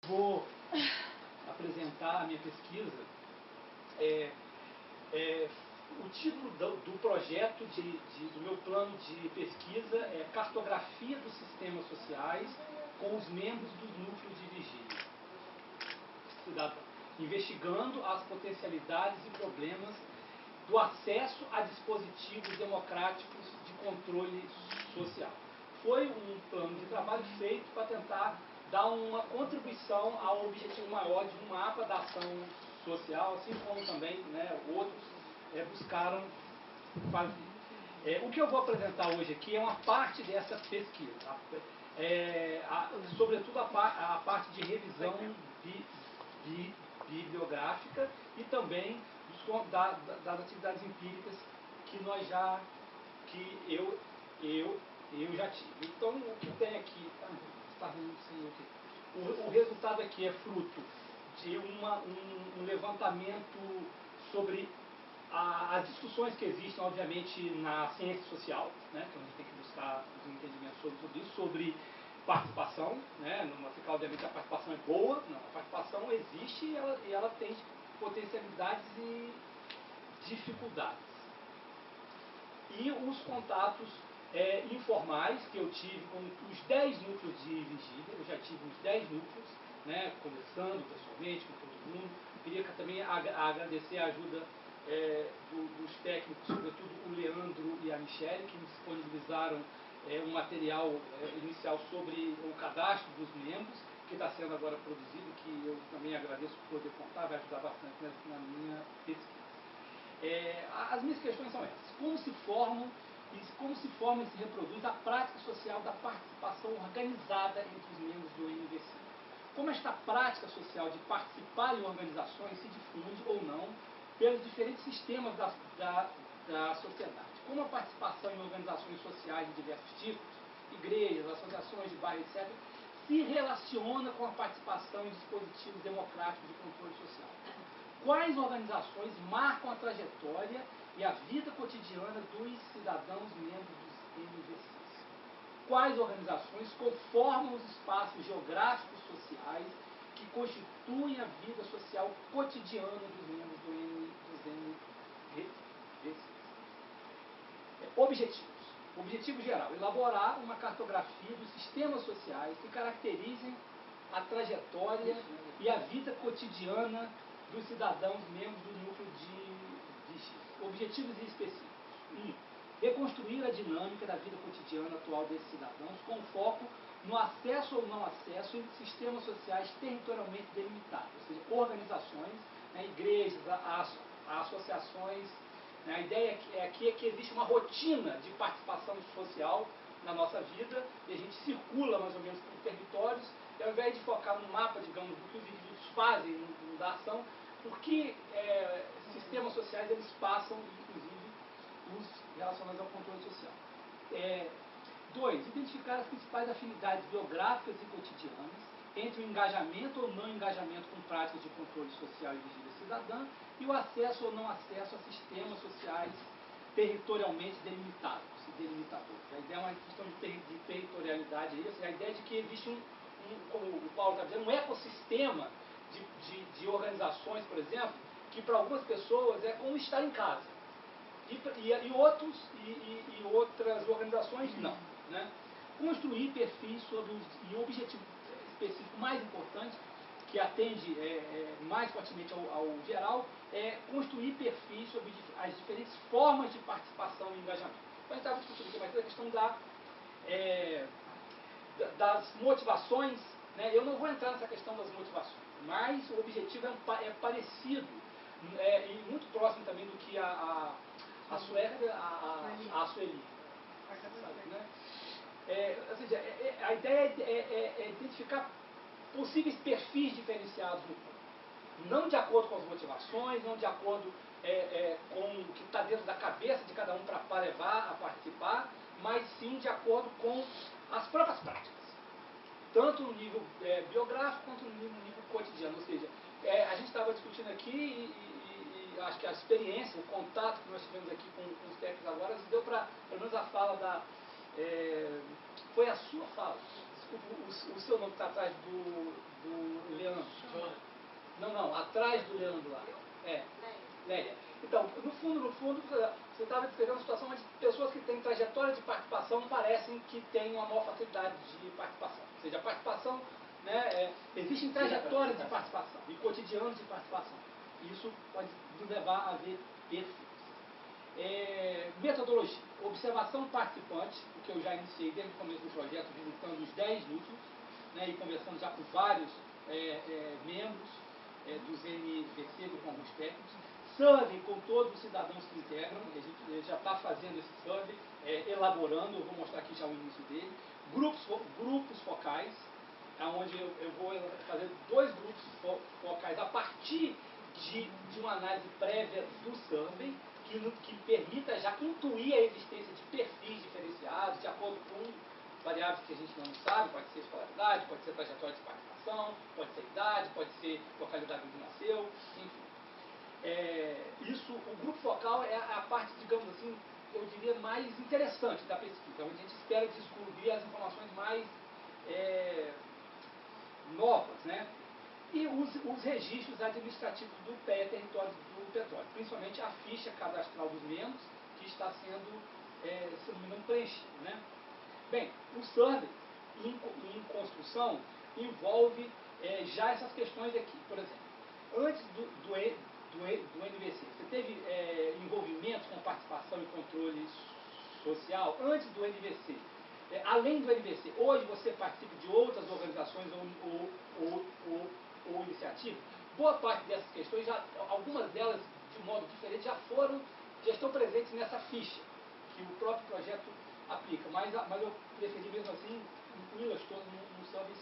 Vou apresentar a minha pesquisa. O título do projeto, do meu plano de pesquisa é Cartografia dos Sistemas Sociais com os membros dos núcleos de vigília cidadã, investigando as potencialidades e problemas do acesso a dispositivos democráticos de controle social. Foi um plano de trabalho feito para tentar dar uma contribuição ao objetivo maior de um mapa da ação social, assim como também, né, outros buscaram fazer. O que eu vou apresentar hoje aqui é uma parte dessa pesquisa, sobretudo a parte de revisão bibliográfica e também das atividades empíricas que eu já tive. Então, o que tem aqui, o resultado aqui é fruto de um levantamento sobre as discussões que existem, obviamente, na ciência social, né, que a gente tem que buscar os entendimentos sobre isso, sobre participação, né, não ficar, obviamente, a participação é boa, não, a participação existe e ela tem potencialidades e dificuldades. E os contatos informais que eu tive com os 10 núcleos de vigília, eu já tive uns 10 núcleos, né, conversando pessoalmente com todo mundo. Queria também agradecer a ajuda dos técnicos, sobretudo o Leandro e a Michele, que me disponibilizaram um material inicial sobre o cadastro dos membros, que está sendo agora produzido, que eu também agradeço por poder contar, vai ajudar bastante na minha pesquisa. As minhas questões são essas: como se forma e se reproduz a prática social da participação organizada entre os membros do NVC? Como esta prática social de participar em organizações se difunde ou não pelos diferentes sistemas da sociedade? Como a participação em organizações sociais de diversos tipos, igrejas, associações de bairro, etc., se relaciona com a participação em dispositivos democráticos de controle social? Quais organizações marcam a trajetória e a vida cotidiana dos cidadãos membros dos NVCs? Quais organizações conformam os espaços geográficos sociais que constituem a vida social cotidiana dos membros dos NVCs? Objetivos. Objetivo geral: elaborar uma cartografia dos sistemas sociais que caracterizem a trajetória e a vida cotidiana dos cidadãos membros do núcleo de vigília. Objetivos específicos: reconstruir a dinâmica da vida cotidiana atual desses cidadãos com foco no acesso ou não acesso em sistemas sociais territorialmente delimitados, ou seja, organizações, né, igrejas, associações. A ideia aqui é que existe uma rotina de participação social na nossa vida, e a gente circula mais ou menos por territórios, e ao invés de focar no mapa, digamos, do que os indivíduos fazem da ação, porque sistemas sociais eles passam, inclusive, os relacionados ao controle social. 2. Identificar as principais afinidades biográficas e cotidianas entre o engajamento ou não engajamento com práticas de controle social e vigília cidadã e o acesso ou não acesso a sistemas sociais territorialmente delimitados e delimitadores. A ideia é uma questão de territorialidade aí, ou seja, a ideia de que existe como o Paulo está dizendo, um ecossistema de organizações, por exemplo, que para algumas pessoas é como estar em casa. E outras organizações não. Né? Construir perfis sobre e o objetivo específico mais importante, que atende mais fortemente ao geral, é construir perfis sobre as diferentes formas de participação e engajamento. Então, a gente estava discutindo aqui mais a questão das motivações, né? Eu não vou entrar nessa questão das motivações, mas o objetivo é parecido e muito próximo também do que a Suécia, a Sueli. Né? Ou seja, a ideia é identificar possíveis perfis diferenciados no campo. Não de acordo com as motivações, não de acordo com o que está dentro da cabeça de cada um para levar a participar, mas sim de acordo com as próprias práticas. Tanto no nível biográfico quanto no nível cotidiano. Ou seja, a gente estava discutindo aqui e acho que a experiência, o contato que nós tivemos aqui com os técnicos agora, deu para, pelo menos a fala foi a sua fala, desculpa, o seu nome está atrás do Leandro. Não, atrás do Leandro lá. Lélia. Então, no fundo, você estava descrevendo uma situação onde pessoas que têm trajetória de participação parecem que têm uma maior facilidade de participação. Ou seja, a participação, né, existem trajetórias de participação e cotidianos de participação. Isso pode nos levar a ver perfis. Metodologia. Observação participante, o que eu já iniciei desde o começo do projeto, visitando os 10 núcleos, né, e conversando já com vários membros dos NVC, do Conjunto Técnicos. Survey com todos os cidadãos que integram, a gente já está fazendo esse survey, elaborando, eu vou mostrar aqui já o início dele. Grupos focais, onde eu vou fazer 2 grupos focais a partir de uma análise prévia do survey, que permita já intuir a existência de perfis diferenciados, de acordo com variáveis que a gente não sabe, pode ser escolaridade, pode ser trajetória de participação, pode ser idade, pode ser localidade onde nasceu, enfim. O grupo focal é a parte, digamos assim, eu diria, mais interessante da pesquisa, onde a gente espera descobrir as informações mais novas, né? E os registros administrativos do PE, território do petróleo, principalmente a ficha cadastral dos membros, que está sendo, se não me engano, preenchida, né? Bem, o survey em construção envolve já essas questões aqui. Por exemplo, antes do NVC, você teve envolvimento com participação e controle social antes do NVC. Além do NVC, hoje você participa de outras organizações ou iniciativas. Boa parte dessas questões, algumas delas de modo diferente, já estão presentes nessa ficha que o próprio projeto aplica, mas eu preferi mesmo assim incluí-las todas no survey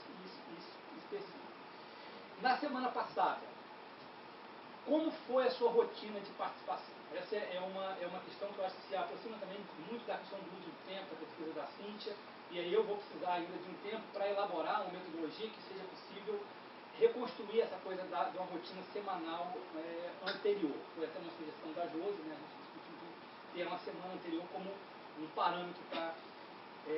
específico. Na semana passada, como foi a sua rotina de participação? Essa é uma questão que eu acho que se aproxima também muito da questão do uso do tempo, da pesquisa da Cíntia, e aí eu vou precisar ainda de um tempo para elaborar uma metodologia que seja possível reconstruir essa coisa de uma rotina semanal anterior. Foi até uma sugestão da Josi, né? A gente discutiu ter uma semana anterior como um parâmetro para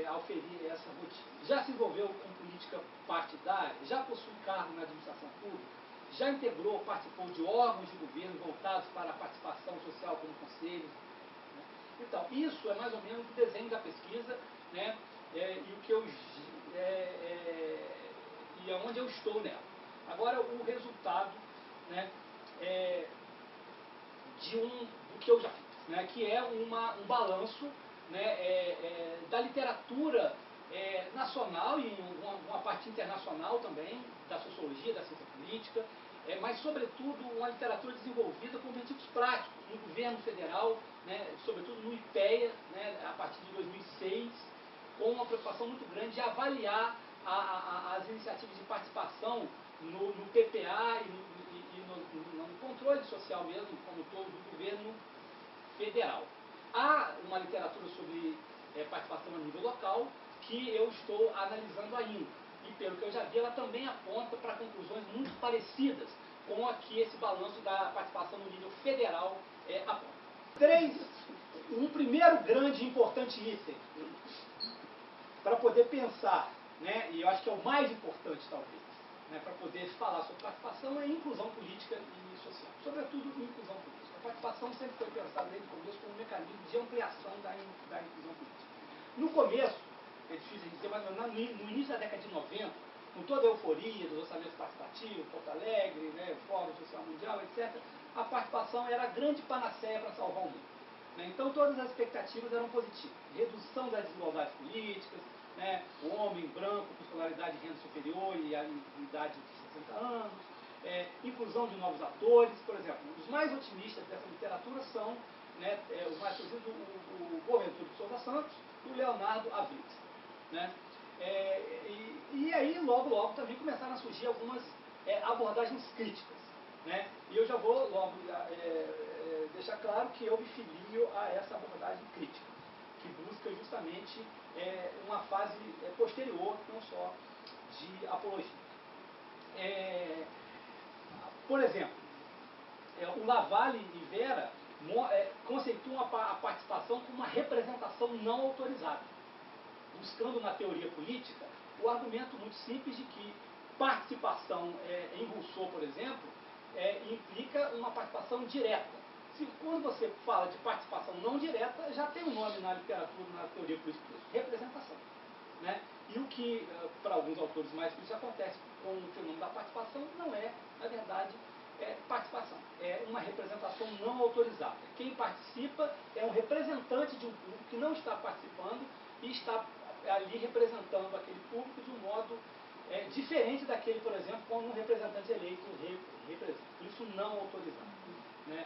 auferir essa rotina. Já se envolveu com política partidária? Já possui cargo na administração pública? Já integrou, participou de órgãos de governo voltados para a participação social como conselhos? Né? Então, isso é mais ou menos o desenho da pesquisa, né? E o que e aonde eu estou nela. Agora, o resultado, né, do que eu já fiz, né, que é um balanço, né, da literatura nacional e uma parte internacional também, da sociologia, da ciência política, mas, sobretudo, uma literatura desenvolvida com objetivos práticos no governo federal, né, sobretudo no IPEA, né, a partir de 2006, com uma preocupação muito grande de avaliar as iniciativas de participação no PPA e no controle social mesmo, como todo do governo federal. Há uma literatura sobre participação a nível local que eu estou analisando ainda. E pelo que eu já vi, ela também aponta para conclusões muito parecidas com a que esse balanço da participação no nível federal aponta. Um primeiro grande e importante item para poder pensar, né, e eu acho que é o mais importante talvez, né, para poder falar sobre participação é inclusão política e social, sobretudo inclusão política. A participação sempre foi pensada desde o começo como um mecanismo de ampliação da inclusão política. No começo, é difícil dizer, mas no início da década de 90, com toda a euforia dos orçamentos participativos, Porto Alegre, né, Fórum Social Mundial, etc., a participação era a grande panaceia para salvar o mundo. Né? Então todas as expectativas eram positivas. Redução das desigualdades políticas, né, o homem branco com escolaridade e renda superior e a idade de 60 anos, inclusão de novos atores, por exemplo. Os mais otimistas dessa literatura são, né, os mais conhecidos, o Boaventura de Souza Santos e o Leonardo Abrix. Né? E aí, logo também começaram a surgir algumas abordagens críticas. Né? E eu já vou logo deixar claro que eu me filio a essa abordagem crítica, que busca justamente uma fase posterior, não só de apologia. Por exemplo, o Lavalle e Vera conceituam a participação como uma representação não autorizada, buscando na teoria política o argumento muito simples de que participação em Rousseau, por exemplo, implica uma participação direta. Quando você fala de participação não direta, já tem um nome na literatura, na teoria política, representação. Né? E o que, para alguns autores mais críticos, acontece com o fenômeno da participação não é, na verdade, participação. É uma representação não autorizada. Quem participa é um representante de um público que não está participando e está ali representando aquele público de um modo diferente daquele, por exemplo, como um representante eleito representa. Por isso, não autorizado. Né?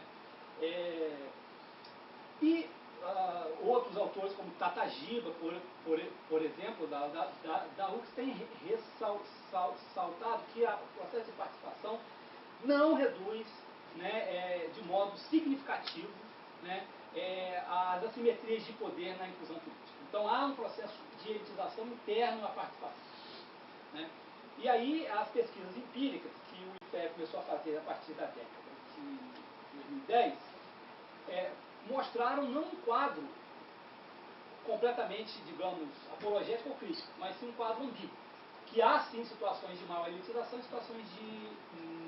Outros autores, como Tatagiba, por exemplo, da UX, têm ressaltado que o processo de participação não reduz, né, de modo significativo, né, as assimetrias de poder na inclusão política. Então há um processo de elitização interno à participação. Né? E aí as pesquisas empíricas que o IPE começou a fazer a partir da década de 2010 mostraram não um quadro completamente, digamos, apologético ou crítico, mas sim um quadro ambíguo, que há sim situações de maior elitização e situações de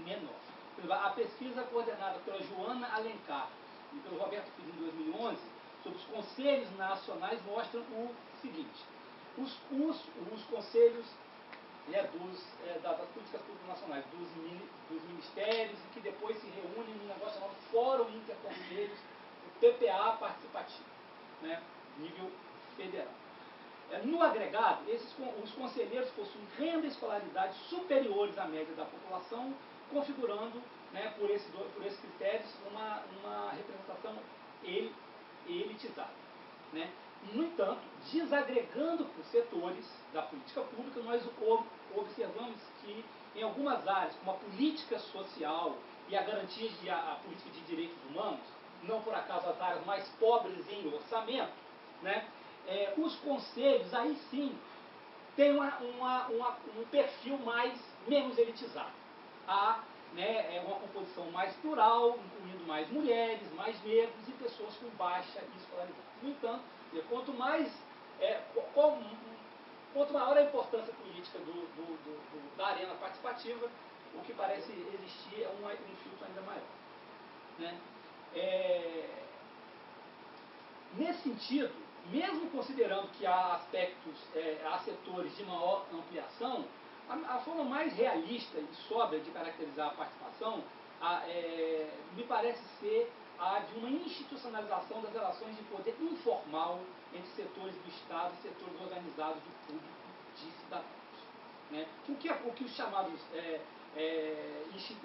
menor. Por exemplo, a pesquisa coordenada pela Joana Alencar e pelo Roberto Filho em 2011 sobre os conselhos nacionais mostram o seguinte: os conselhos das políticas públicas nacionais, dos ministérios, e que depois se reúnem num negócio chamado Fórum Interconselhos, o PPA participativo, né, nível federal. No agregado, os conselheiros possuem renda e escolaridade superiores à média da população, configurando, né, por esses critérios, uma representação elitizada. Né? No entanto, desagregando por setores da política pública, nós observamos que em algumas áreas, como a política social e a garantia a política de direitos humanos, não por acaso as áreas mais pobres em orçamento, né, os conselhos aí sim têm um perfil menos elitizado. Há, né, uma composição mais plural, incluindo mais mulheres, mais negros e pessoas com baixa escolaridade. No entanto, quanto maior a importância política da arena participativa, o que parece existir é um filtro ainda maior. Né? Nesse sentido, mesmo considerando que há há setores de maior ampliação, a forma mais realista e sóbria de caracterizar a participação me parece ser a de uma institucionalização das relações de poder informal entre setores do Estado e setores organizados do público de cidadãos. Né? O que os chamados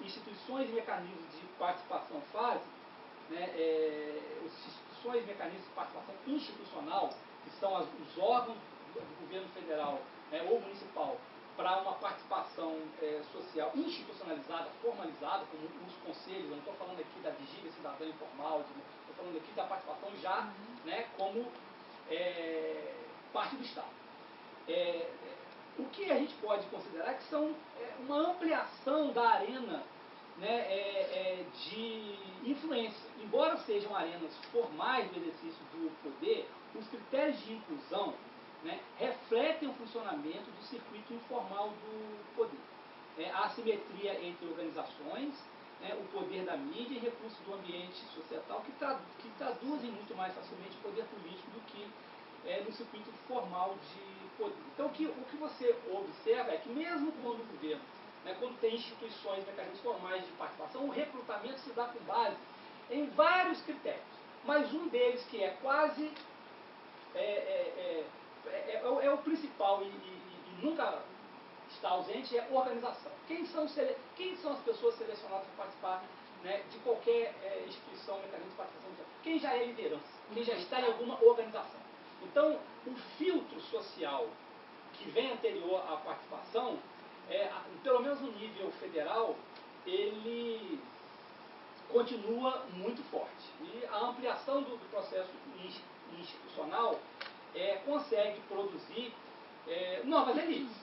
instituições e mecanismos de participação fazem, né, as instituições e mecanismos de participação institucional, que são os órgãos do governo federal, ou municipal, para uma participação social institucionalizada, formalizada, como os conselhos. Eu não estou falando aqui da vigília cidadã informal, estou falando aqui da participação já, né, como parte do Estado. O que a gente pode considerar que são uma ampliação da arena, né, de influência. Embora sejam arenas formais do exercício do poder, os critérios de inclusão, né, refletem o funcionamento do circuito informal do poder. A assimetria entre organizações, né, o poder da mídia e recursos do ambiente societal que traduzem muito mais facilmente o poder político do que no circuito formal de poder. Então, o que você observa é que mesmo quando o governo, né, quando tem instituições, mecanismos formais de participação, o recrutamento se dá com base em vários critérios, mas um deles que é quase o principal e nunca está ausente é organização. Quem são as pessoas selecionadas para participar, né, de qualquer instituição, mecanismo de participação? Quem já é liderança, quem já está em alguma organização. Então, o filtro social que vem anterior à participação, pelo menos no nível federal, ele continua muito forte. E a ampliação do processo institucional consegue produzir novas elites,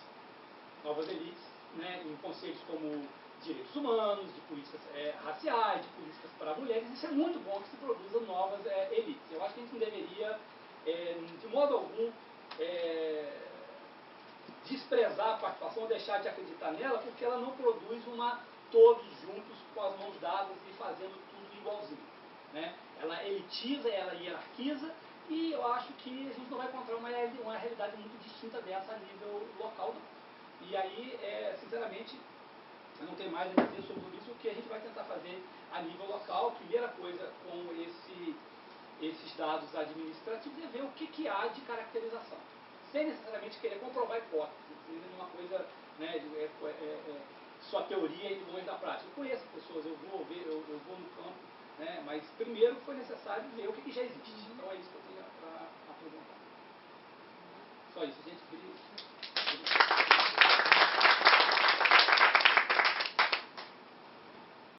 né, em conceitos como direitos humanos, de políticas raciais, de políticas para mulheres. Isso é muito bom que se produzam novas elites. Eu acho que a gente não deveria, de modo algum, desprezar a participação, deixar de acreditar nela, porque ela não produz uma todos juntos com as mãos dadas e fazendo tudo igualzinho, né? Ela elitiza, ela hierarquiza, e eu acho que a gente não vai encontrar uma realidade muito distinta dessa a nível local, não. E aí, sinceramente, eu não tenho mais a dizer sobre isso. O que a gente vai tentar fazer a nível local, primeira coisa, com esses dados administrativos, é ver o que há de caracterização, sem necessariamente querer comprovar a hipótese, seja uma coisa, né, só teoria e longe da prática. Eu conheço pessoas, eu vou ver, eu vou no campo, né, mas primeiro foi necessário ver o que já existe. Então é isso que eu tenho para apresentar. Só isso, gente.